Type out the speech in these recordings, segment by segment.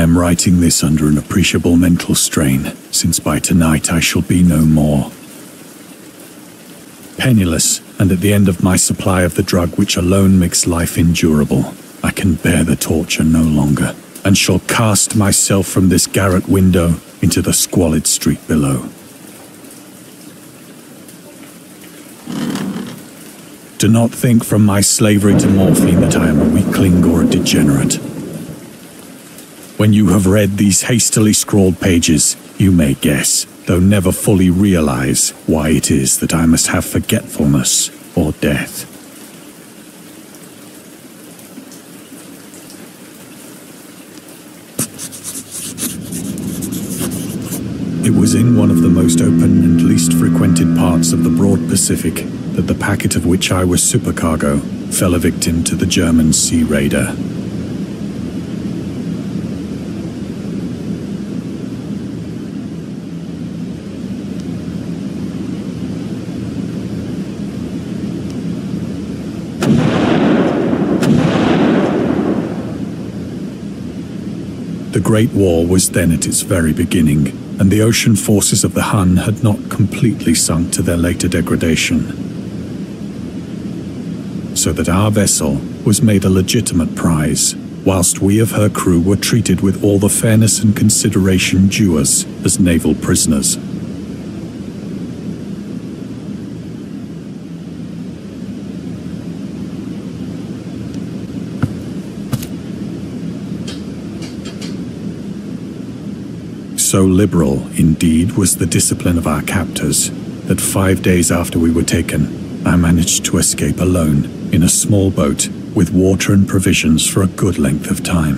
I am writing this under an appreciable mental strain, since by tonight I shall be no more. Penniless, and at the end of my supply of the drug which alone makes life endurable, I can bear the torture no longer, and shall cast myself from this garret window into the squalid street below. Do not think from my slavery to morphine that I am a weakling or a degenerate. When you have read these hastily scrawled pages, you may guess, though never fully realize, why it is that I must have forgetfulness or death. It was in one of the most open and least frequented parts of the broad Pacific that the packet of which I was supercargo fell a victim to the German sea raider. The Great War was then at its very beginning, and the ocean forces of the Hun had not completely sunk to their later degradation. So that our vessel was made a legitimate prize, whilst we of her crew were treated with all the fairness and consideration due us as naval prisoners. So liberal, indeed, was the discipline of our captors, that 5 days after we were taken, I managed to escape alone in a small boat with water and provisions for a good length of time.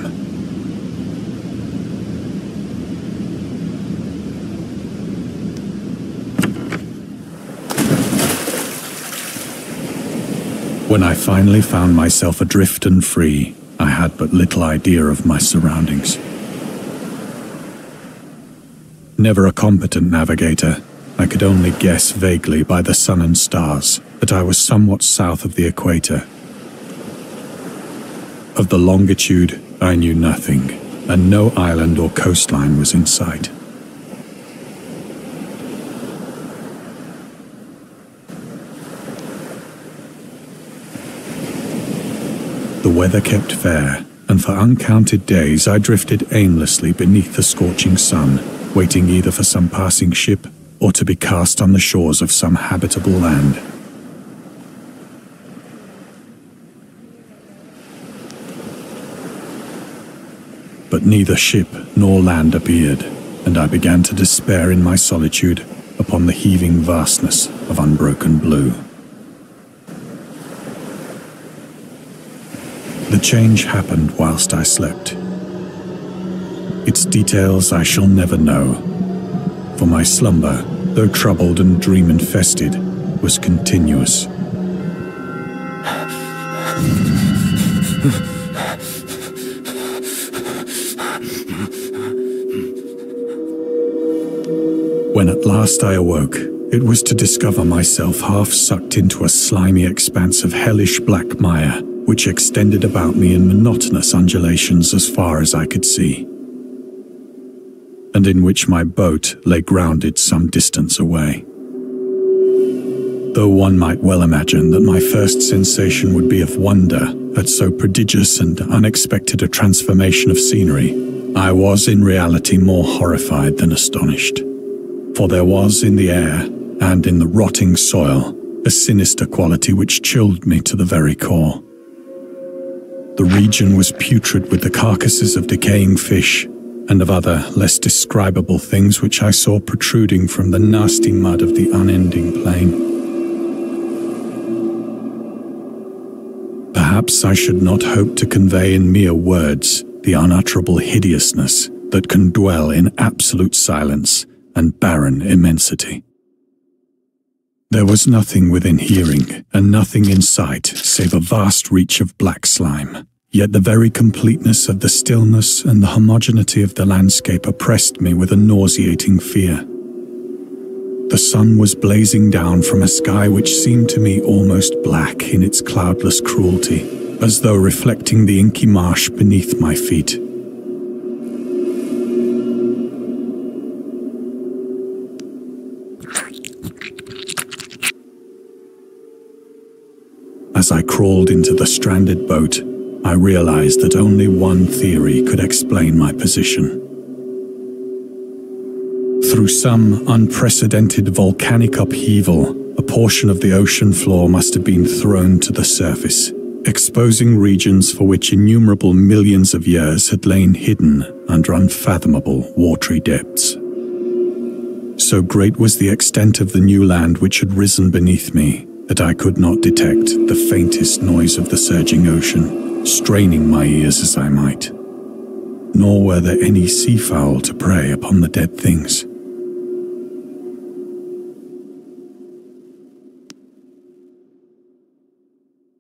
When I finally found myself adrift and free, I had but little idea of my surroundings. Never a competent navigator, I could only guess vaguely by the sun and stars that I was somewhat south of the equator. Of the longitude, I knew nothing, and no island or coastline was in sight. The weather kept fair, and for uncounted days I drifted aimlessly beneath the scorching sun, waiting either for some passing ship or to be cast on the shores of some habitable land. But neither ship nor land appeared, and I began to despair in my solitude upon the heaving vastness of unbroken blue. The change happened whilst I slept. Its details I shall never know, for my slumber, though troubled and dream-infested, was continuous. When at last I awoke, it was to discover myself half sucked into a slimy expanse of hellish black mire, which extended about me in monotonous undulations as far as I could see, and in which my boat lay grounded some distance away. Though one might well imagine that my first sensation would be of wonder at so prodigious and unexpected a transformation of scenery, I was in reality more horrified than astonished. For there was in the air, and in the rotting soil, a sinister quality which chilled me to the very core. The region was putrid with the carcasses of decaying fish, and of other, less describable things which I saw protruding from the nasty mud of the unending plain. Perhaps I should not hope to convey in mere words the unutterable hideousness that can dwell in absolute silence and barren immensity. There was nothing within hearing, and nothing in sight, save a vast reach of black slime. Yet the very completeness of the stillness and the homogeneity of the landscape oppressed me with a nauseating fear. The sun was blazing down from a sky which seemed to me almost black in its cloudless cruelty, as though reflecting the inky marsh beneath my feet. As I crawled into the stranded boat, I realized that only one theory could explain my position. Through some unprecedented volcanic upheaval, a portion of the ocean floor must have been thrown to the surface, exposing regions for which innumerable millions of years had lain hidden under unfathomable watery depths. So great was the extent of the new land which had risen beneath me that I could not detect the faintest noise of the surging ocean, straining my ears as I might. Nor were there any seafowl to prey upon the dead things.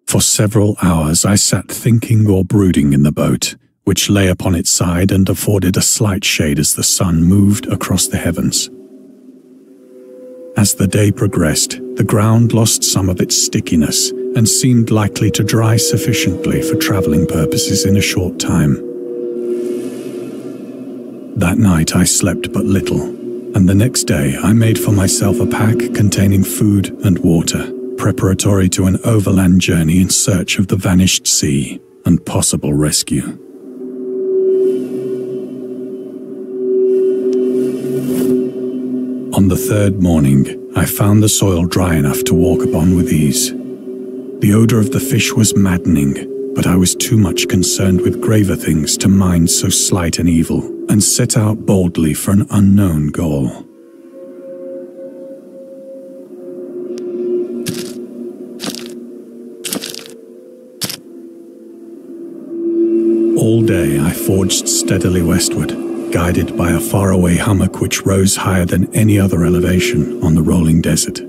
For several hours I sat thinking or brooding in the boat, which lay upon its side and afforded a slight shade as the sun moved across the heavens. As the day progressed, the ground lost some of its stickiness and seemed likely to dry sufficiently for traveling purposes in a short time. That night I slept but little, and the next day I made for myself a pack containing food and water, preparatory to an overland journey in search of the vanished sea and possible rescue. On the third morning, I found the soil dry enough to walk upon with ease. The odor of the fish was maddening, but I was too much concerned with graver things to mind so slight an evil, and set out boldly for an unknown goal. All day I forged steadily westward, guided by a faraway hummock which rose higher than any other elevation on the rolling desert.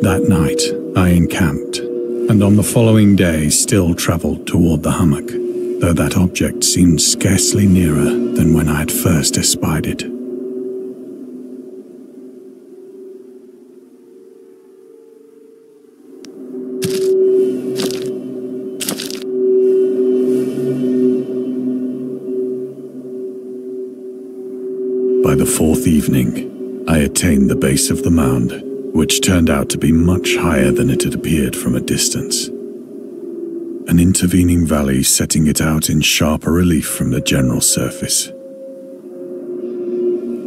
That night, I encamped, and on the following day still travelled toward the hummock, though that object seemed scarcely nearer than when I had first espied it. By the fourth evening, I attained the base of the mound, which turned out to be much higher than it had appeared from a distance. An intervening valley setting it out in sharper relief from the general surface.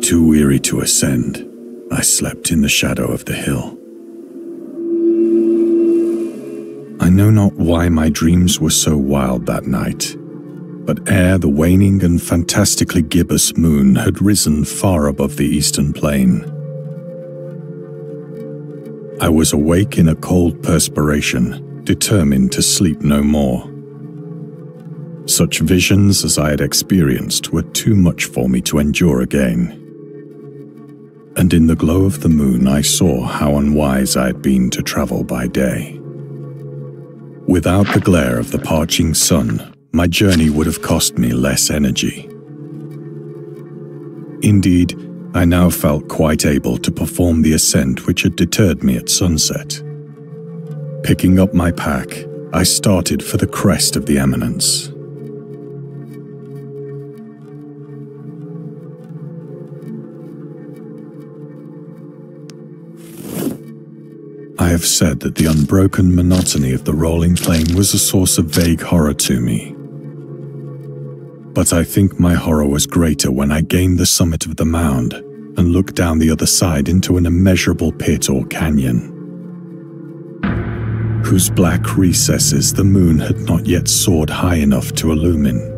Too weary to ascend, I slept in the shadow of the hill. I know not why my dreams were so wild that night, but ere the waning and fantastically gibbous moon had risen far above the eastern plain, I was awake in a cold perspiration, determined to sleep no more. Such visions as I had experienced were too much for me to endure again. And in the glow of the moon I saw how unwise I had been to travel by day. Without the glare of the parching sun, my journey would have cost me less energy. Indeed, I now felt quite able to perform the ascent which had deterred me at sunset. Picking up my pack, I started for the crest of the eminence. I have said that the unbroken monotony of the rolling plain was a source of vague horror to me. But I think my horror was greater when I gained the summit of the mound and looked down the other side into an immeasurable pit or canyon, whose black recesses the moon had not yet soared high enough to illumine.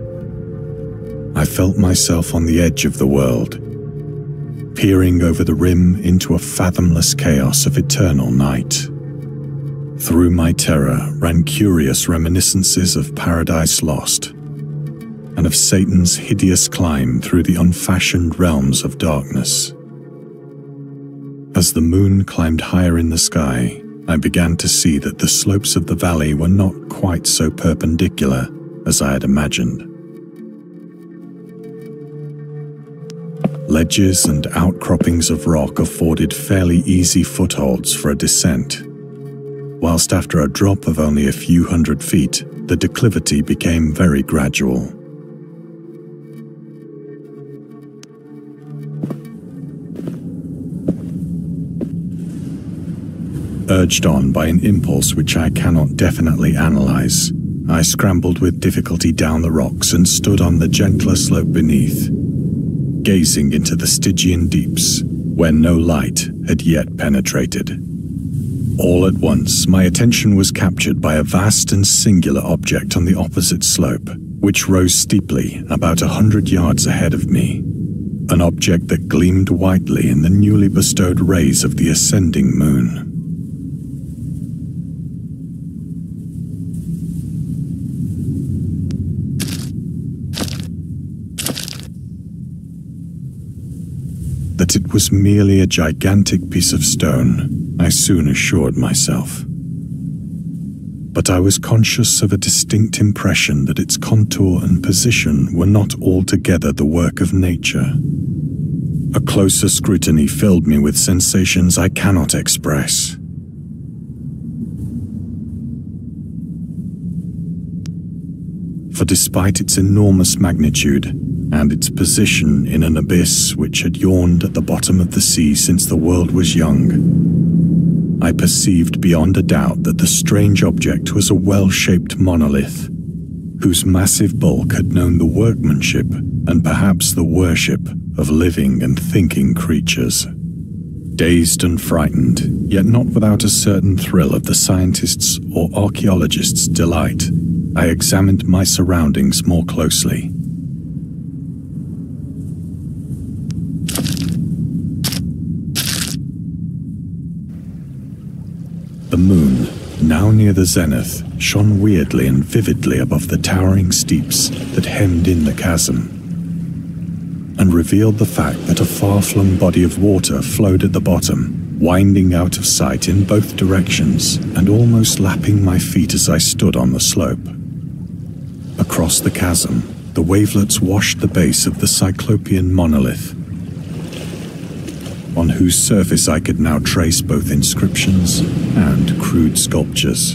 I felt myself on the edge of the world, peering over the rim into a fathomless chaos of eternal night. Through my terror ran curious reminiscences of Paradise Lost, and of Satan's hideous climb through the unfashioned realms of darkness. As the moon climbed higher in the sky, I began to see that the slopes of the valley were not quite so perpendicular as I had imagined. Ledges and outcroppings of rock afforded fairly easy footholds for a descent, whilst after a drop of only a few hundred feet, the declivity became very gradual. Urged on by an impulse which I cannot definitely analyze, I scrambled with difficulty down the rocks and stood on the gentler slope beneath, gazing into the Stygian deeps, where no light had yet penetrated. All at once, my attention was captured by a vast and singular object on the opposite slope, which rose steeply about 100 yards ahead of me. An object that gleamed whitely in the newly bestowed rays of the ascending moon. That it was merely a gigantic piece of stone, I soon assured myself. But I was conscious of a distinct impression that its contour and position were not altogether the work of nature. A closer scrutiny filled me with sensations I cannot express. For despite its enormous magnitude, and its position in an abyss which had yawned at the bottom of the sea since the world was young, I perceived beyond a doubt that the strange object was a well-shaped monolith, whose massive bulk had known the workmanship and perhaps the worship of living and thinking creatures. Dazed and frightened, yet not without a certain thrill of the scientist's or archaeologist's delight, I examined my surroundings more closely. The moon, now near the zenith, shone weirdly and vividly above the towering steeps that hemmed in the chasm, and revealed the fact that a far-flung body of water flowed at the bottom, winding out of sight in both directions and almost lapping my feet as I stood on the slope. Across the chasm, the wavelets washed the base of the Cyclopean monolith, on whose surface I could now trace both inscriptions and crude sculptures.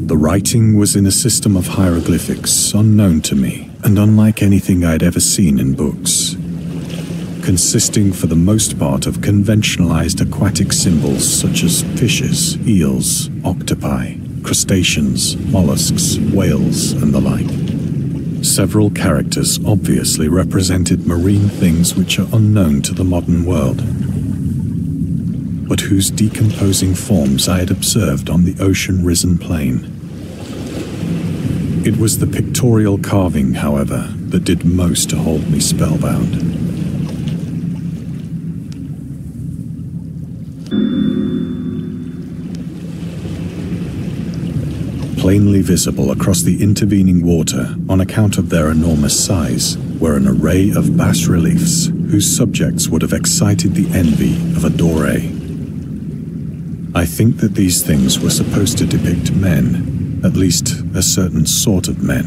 The writing was in a system of hieroglyphics unknown to me and unlike anything I'd ever seen in books, consisting for the most part of conventionalized aquatic symbols such as fishes, eels, octopi, crustaceans, mollusks, whales, and the like. Several characters obviously represented marine things which are unknown to the modern world, but whose decomposing forms I had observed on the ocean-risen plain. It was the pictorial carving, however, that did most to hold me spellbound. Plainly visible across the intervening water on account of their enormous size were an array of bas-reliefs whose subjects would have excited the envy of a Doré. I think that these things were supposed to depict men, at least a certain sort of men,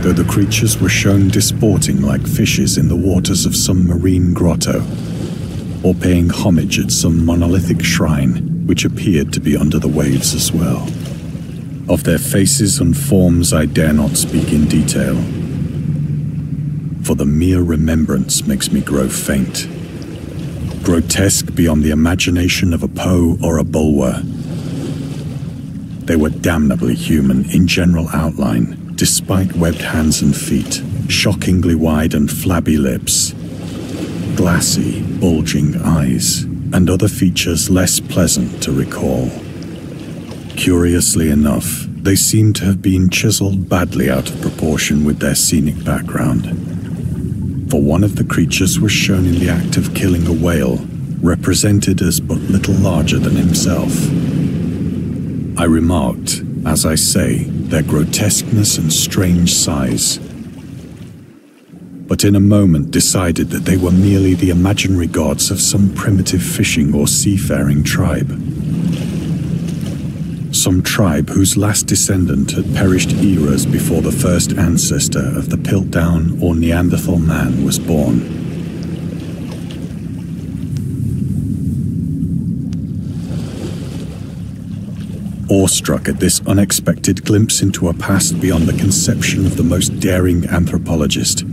though the creatures were shown disporting like fishes in the waters of some marine grotto, or paying homage at some monolithic shrine which appeared to be under the waves as well. Of their faces and forms I dare not speak in detail, for the mere remembrance makes me grow faint. Grotesque beyond the imagination of a Poe or a Bulwer, they were damnably human in general outline, despite webbed hands and feet, shockingly wide and flabby lips, glassy, bulging eyes, and other features less pleasant to recall. Curiously enough, they seemed to have been chiseled badly out of proportion with their scenic background. For one of the creatures was shown in the act of killing a whale, represented as but little larger than himself. I remarked, as I say, their grotesqueness and strange size, but in a moment decided that they were merely the imaginary gods of some primitive fishing or seafaring tribe. some tribe whose last descendant had perished eras before the first ancestor of the Piltdown or Neanderthal man was born. Awestruck at this unexpected glimpse into a past beyond the conception of the most daring anthropologist,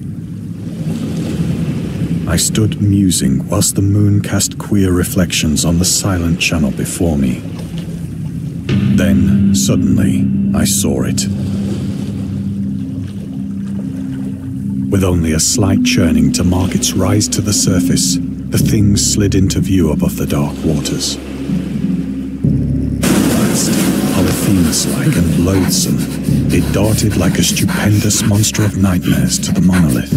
I stood musing whilst the moon cast queer reflections on the silent channel before me. Then, suddenly, I saw it. With only a slight churning to mark its rise to the surface, the thing slid into view above the dark waters. Polyphemus-like and loathsome, it darted like a stupendous monster of nightmares to the monolith,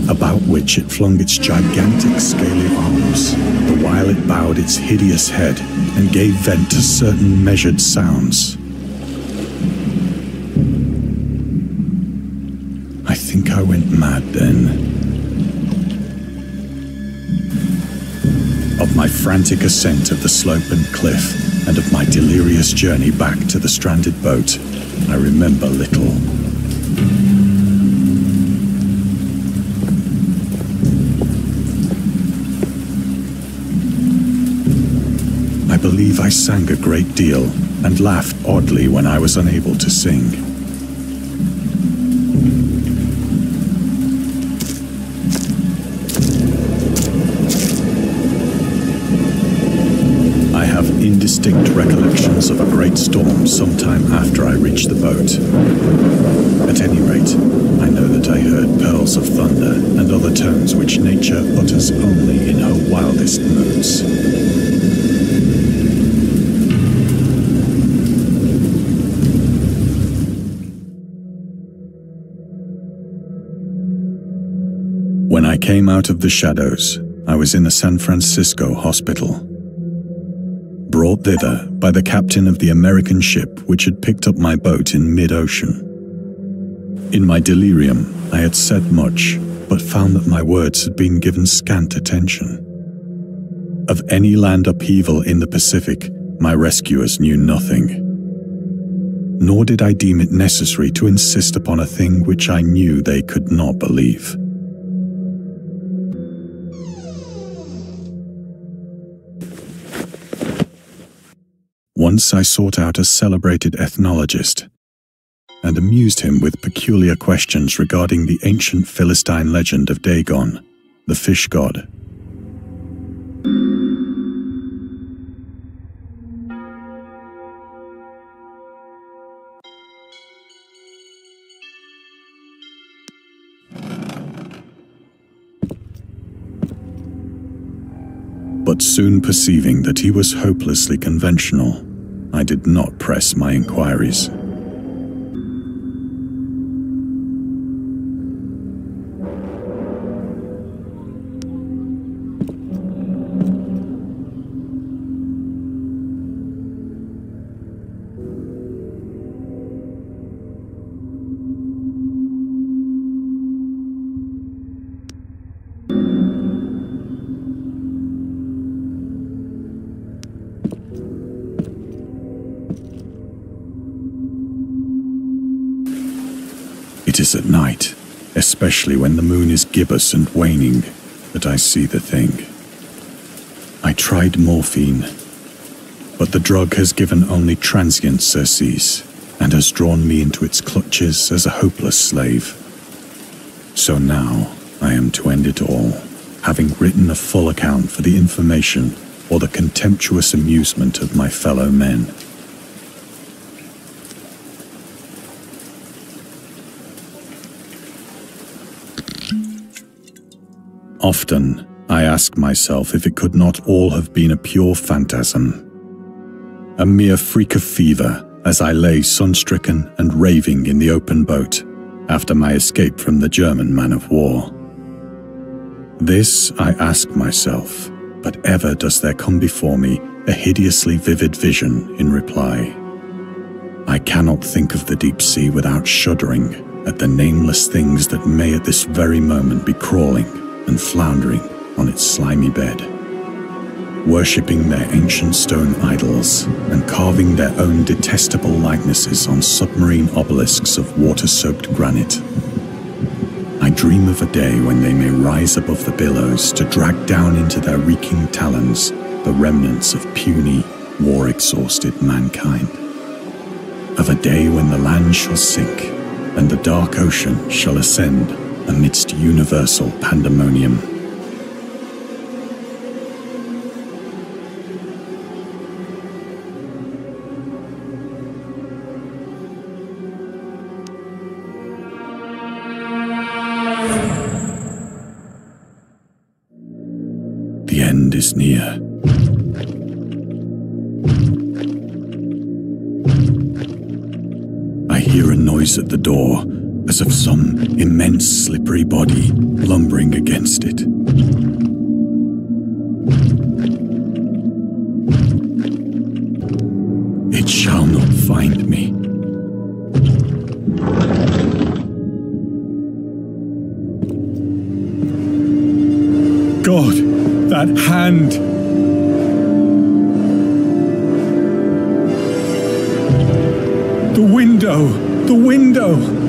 about which it flung its gigantic scaly arms, the while it bowed its hideous head and gave vent to certain measured sounds. I think I went mad then. Of my frantic ascent of the slope and cliff, and of my delirious journey back to the stranded boat, I remember little. I believe I sang a great deal and laughed oddly when I was unable to sing. Indistinct recollections of a great storm sometime after I reached the boat. At any rate, I know that I heard pearls of thunder and other tones which nature utters only in her wildest moods. When I came out of the shadows, I was in a San Francisco hospital, brought thither by the captain of the American ship which had picked up my boat in mid-ocean. In my delirium, I had said much, but found that my words had been given scant attention. Of any land upheaval in the Pacific, my rescuers knew nothing. Nor did I deem it necessary to insist upon a thing which I knew they could not believe. Once I sought out a celebrated ethnologist and amused him with peculiar questions regarding the ancient Philistine legend of Dagon, the fish god. But soon perceiving that he was hopelessly conventional, I did not press my inquiries. It is at night, especially when the moon is gibbous and waning, that I see the thing. I tried morphine, but the drug has given only transient surcease and has drawn me into its clutches as a hopeless slave. So now I am to end it all, having written a full account for the information or the contemptuous amusement of my fellow men. Often, I ask myself if it could not all have been a pure phantasm, a mere freak of fever as I lay sun-stricken and raving in the open boat after my escape from the German man-of-war. This I ask myself, but ever does there come before me a hideously vivid vision in reply. I cannot think of the deep sea without shuddering at the nameless things that may at this very moment be crawling and floundering on its slimy bed. worshipping their ancient stone idols and carving their own detestable likenesses on submarine obelisks of water-soaked granite. I dream of a day when they may rise above the billows to drag down into their reeking talons the remnants of puny, war-exhausted mankind. Of a day when the land shall sink and the dark ocean shall ascend amidst universal pandemonium. The end is near. I hear a noise at the door, as of some immense slippery body lumbering against it. It shall not find me. God, that hand! The window! The window!